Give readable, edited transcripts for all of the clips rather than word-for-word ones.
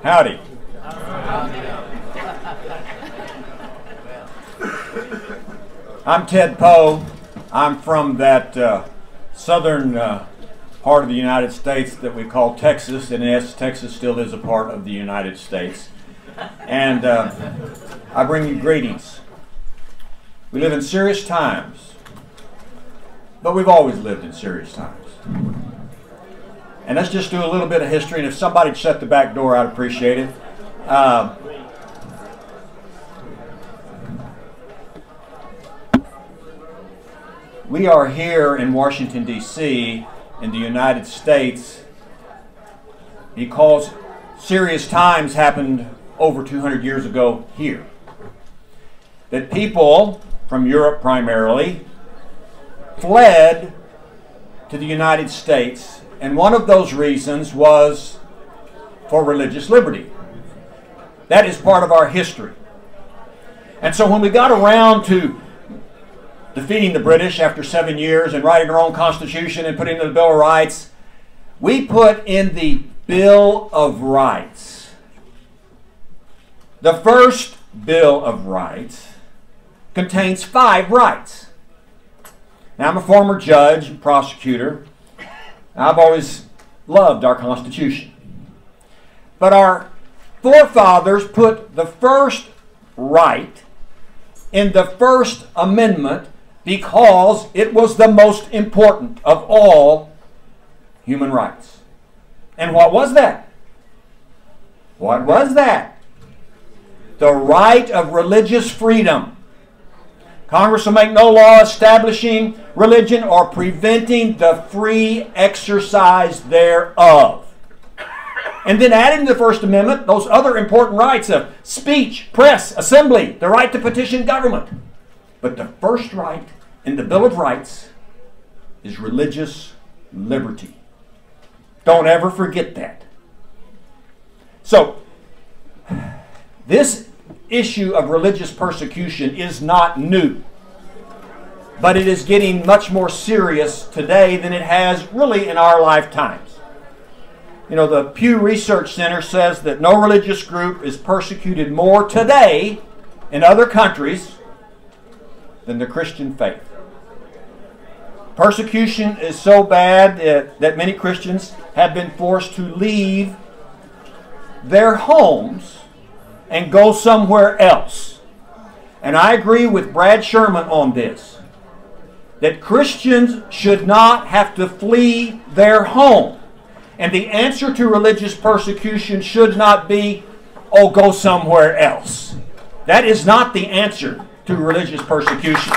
Howdy. I'm Ted Poe. I'm from that southern part of the United States that we call Texas, and yes, Texas still is a part of the United States. And I bring you greetings. We live in serious times, but we've always lived in serious times. And let's just do a little bit of history, and if somebody'd shut the back door, I'd appreciate it. We are here in Washington, D.C., in the United States, because serious times happened over 200 years ago here. That people from Europe primarily fled to the United States, and one of those reasons was for religious liberty. That is part of our history. And so when we got around to defeating the British after 7 years and writing our own Constitution and putting in the Bill of Rights, we put in the Bill of Rights. The first Bill of Rights contains 5 rights. Now, I'm a former judge and prosecutor. I've always loved our Constitution. But our forefathers put the first right in the First Amendment because it was the most important of all human rights. And what was that? What was that? The right of religious freedom. Congress will make no law establishing religion or preventing the free exercise thereof. And then adding to the First Amendment those other important rights of speech, press, assembly, the right to petition government. But the first right in the Bill of Rights is religious liberty. Don't ever forget that. So, this issue of religious persecution is not new, but it is getting much more serious today than it has really in our lifetimes. You know, the Pew Research Center says that no religious group is persecuted more today in other countries than the Christian faith. Persecution is so bad that many Christians have been forced to leave their homes and go somewhere else. And I agree with Brad Sherman on this, that Christians should not have to flee their home. And the answer to religious persecution should not be, oh, go somewhere else. That is not the answer to religious persecution.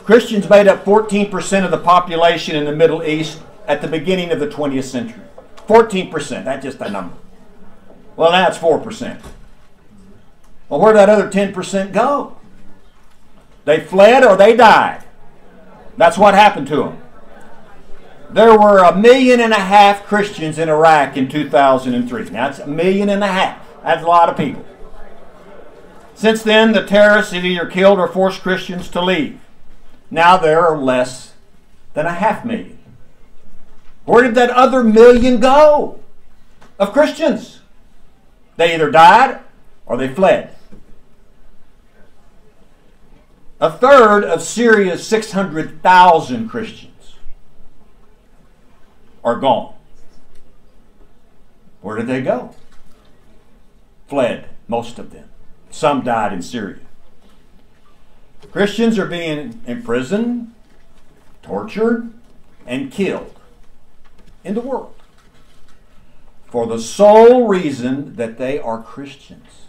Christians made up 14% of the population in the Middle East at the beginning of the 20th century. 14%, that's just a number. Well, now it's 4%. Well, where did that other 10% go? They fled or they died. That's what happened to them. There were 1.5 million Christians in Iraq in 2003. Now, that's 1.5 million. That's a lot of people. Since then, the terrorists have either killed or forced Christians to leave. Now there are less than 500,000. Where did that other 1 million go of Christians? They either died or they fled. A third of Syria's 600,000 Christians are gone. Where did they go? Fled, most of them. Some died in Syria. Christians are being imprisoned, tortured, and killed in the world for the sole reason that they are Christians.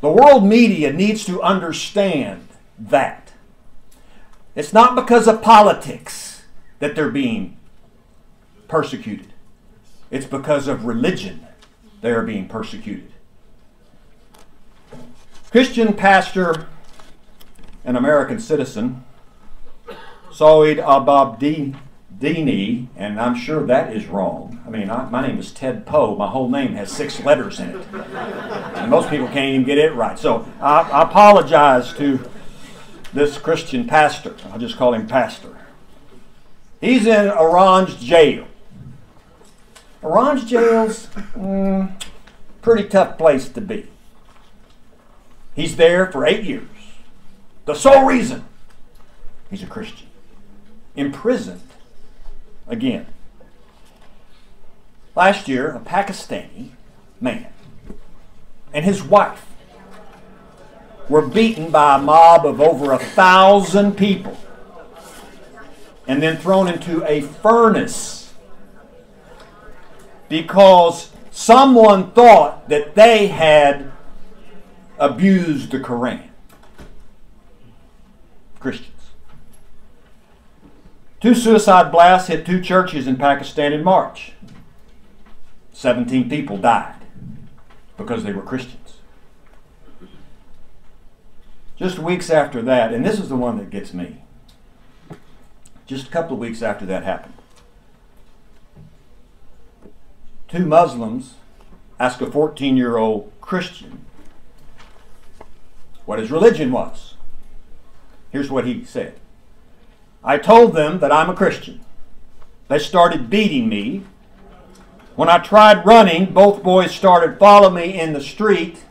The world media needs to understand that. It's not because of politics that they're being persecuted. It's because of religion they are being persecuted. Christian pastor, an American citizen, Saeed Ababdini, and I'm sure that is wrong. I mean, my name is Ted Poe. My whole name has 6 letters in it. And most people can't even get it right. So I apologize to this Christian pastor. I'll just call him pastor. He's in Iran's jail. Iran's jail's pretty tough place to be. He's there for 8 years. The sole reason he's a Christian. Imprisoned again. Last year, a Pakistani man and his wife were beaten by a mob of over 1,000 people and then thrown into a furnace because someone thought that they had abused the Quran. Christians. 2 suicide blasts hit 2 churches in Pakistan in March. 17 people died because they were Christians. Just weeks after that, and this is the one that gets me, just a couple of weeks after that happened, 2 Muslims asked a 14-year-old Christian what his religion was. Here's what he said. I told them that I'm a Christian. They started beating me. When I tried running, both boys started following me in the street.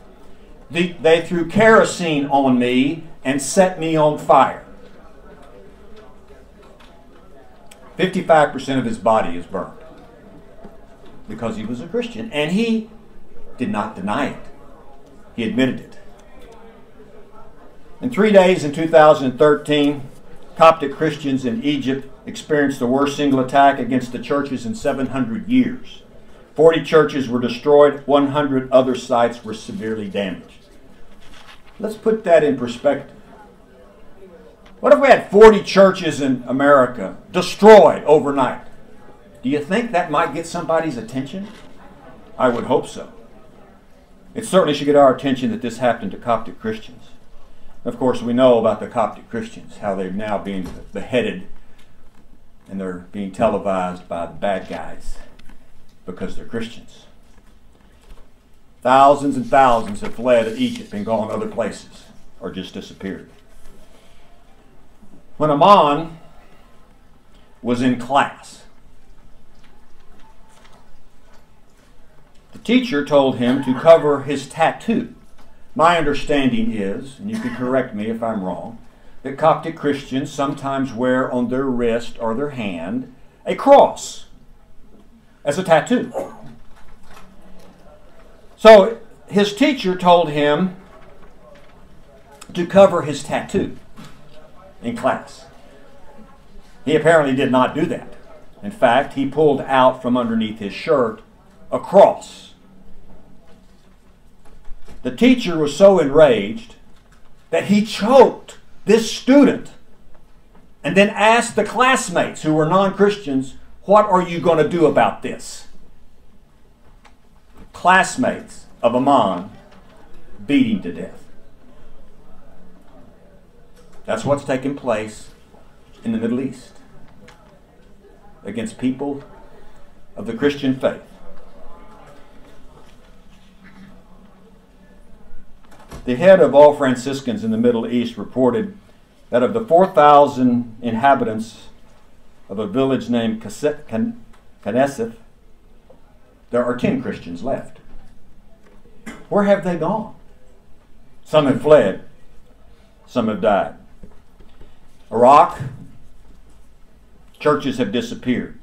They threw kerosene on me and set me on fire. 55% of his body is burned because he was a Christian, and he did not deny it. He admitted it. In 3 days in 2013, Coptic Christians in Egypt experienced the worst single attack against the churches in 700 years. 40 churches were destroyed, 100 other sites were severely damaged. Let's put that in perspective. What if we had 40 churches in America destroyed overnight? Do you think that might get somebody's attention? I would hope so. It certainly should get our attention that this happened to Coptic Christians. Of course, we know about the Coptic Christians, how they're now being beheaded and they're being televised by the bad guys because they're Christians. Thousands and thousands have fled Egypt and gone other places or just disappeared. When Aman was in class, the teacher told him to cover his tattoo. My understanding is, and you can correct me if I'm wrong, that Coptic Christians sometimes wear on their wrist or their hand a cross as a tattoo. So his teacher told him to cover his tattoo in class. He apparently did not do that. In fact, he pulled out from underneath his shirt a cross. The teacher was so enraged that he choked this student and then asked the classmates who were non-Christians, what are you going to do about this? Classmates of Aman beat him to death. That's what's taking place in the Middle East against people of the Christian faith. The head of all Franciscans in the Middle East reported that of the 4,000 inhabitants of a village named Knesset, there are 10 Christians left. Where have they gone? Some have fled. Some have died. Iraq, churches have disappeared.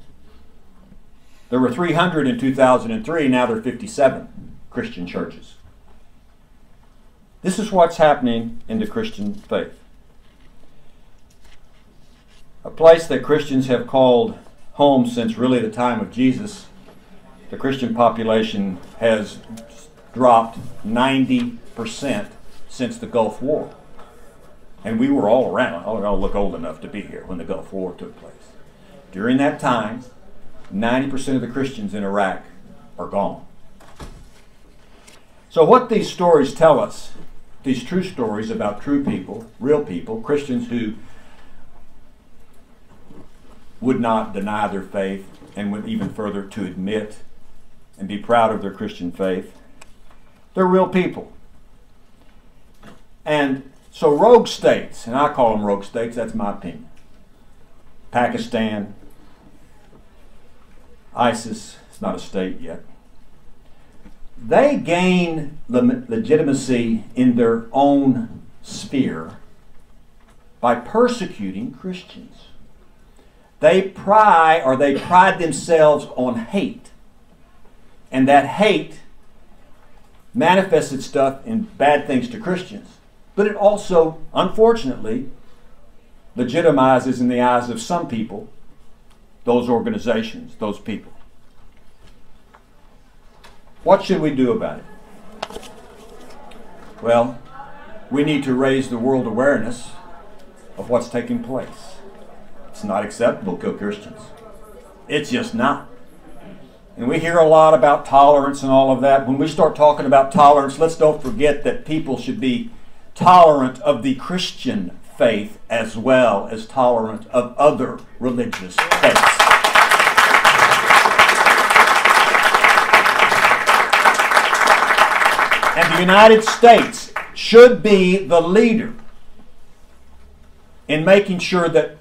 There were 300 in 2003, now there are 57 Christian churches. This is what's happening in the Christian faith. A place that Christians have called home since really the time of Jesus. The Christian population has dropped 90% since the Gulf War. And we were all around. I don't look old enough to be here when the Gulf War took place. During that time, 90% of the Christians in Iraq are gone. So what these stories tell us, these true stories about true people, real people, Christians who would not deny their faith and went even further to admit and be proud of their Christian faith, they're real people. And So rogue states, and I call them rogue states, that's my opinion. Pakistan, ISIS, it's not a state yet. They gain legitimacy in their own sphere by persecuting Christians. They pride themselves on hate. And that hate manifests itself in bad things to Christians. But it also, unfortunately, legitimizes in the eyes of some people those organizations, those people. What should we do about it? Well, we need to raise the world awareness of what's taking place. It's not acceptable to kill Christians. It's just not. And we hear a lot about tolerance and all of that. When we start talking about tolerance, let's don't forget that people should be tolerant of the Christian faith as well as tolerant of other religious faiths. And the United States should be the leader in making sure that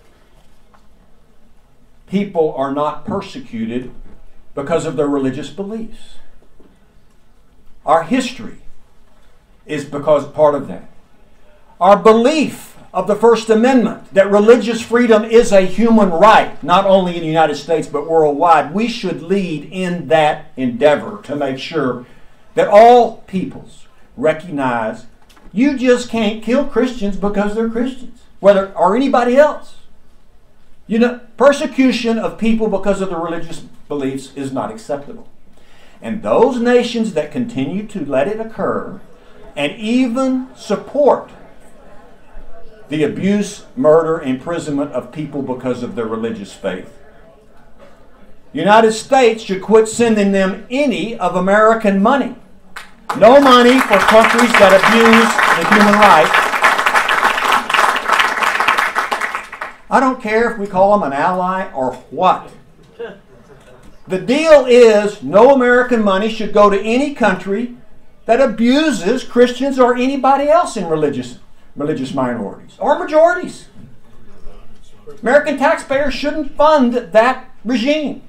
people are not persecuted because of their religious beliefs. Our history is because part of that. Our belief of the First Amendment, that religious freedom is a human right, not only in the United States but worldwide, we should lead in that endeavor to make sure that all peoples recognize you just can't kill Christians because they're Christians, or anybody else. You know, persecution of people because of their religious beliefs is not acceptable. And those nations that continue to let it occur and even support the abuse, murder, imprisonment of people because of their religious faith, the United States should quit sending them any of American money. No money for countries that abuse the human rights. I don't care if we call them an ally or what. The deal is no American money should go to any country that abuses Christians or anybody else in religious minorities or majorities. American taxpayers shouldn't fund that regime.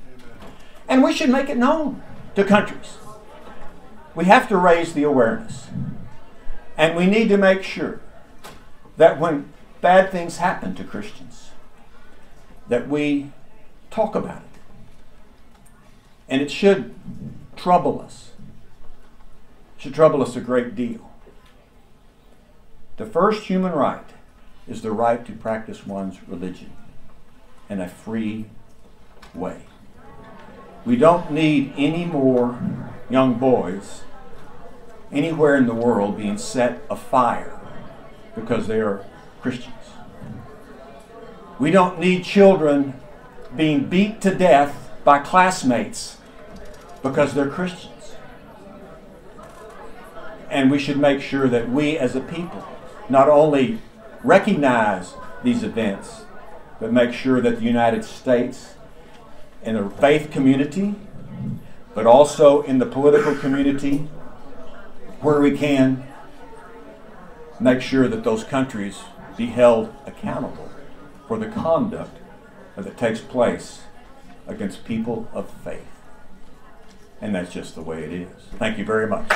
And we should make it known to countries. We have to raise the awareness. And we need to make sure that when bad things happen to Christians, that we talk about it. And it should trouble us. It should trouble us a great deal. The first human right is the right to practice one's religion in a free way. We don't need any more young boys anywhere in the world being set afire because they are Christians. We don't need children being beat to death by classmates because they're Christians. And we should make sure that we as a people not only recognize these events, but make sure that the United States in the faith community, but also in the political community, where we can, make sure that those countries be held accountable for the conduct that takes place against people of faith. And that's just the way it is. Thank you very much.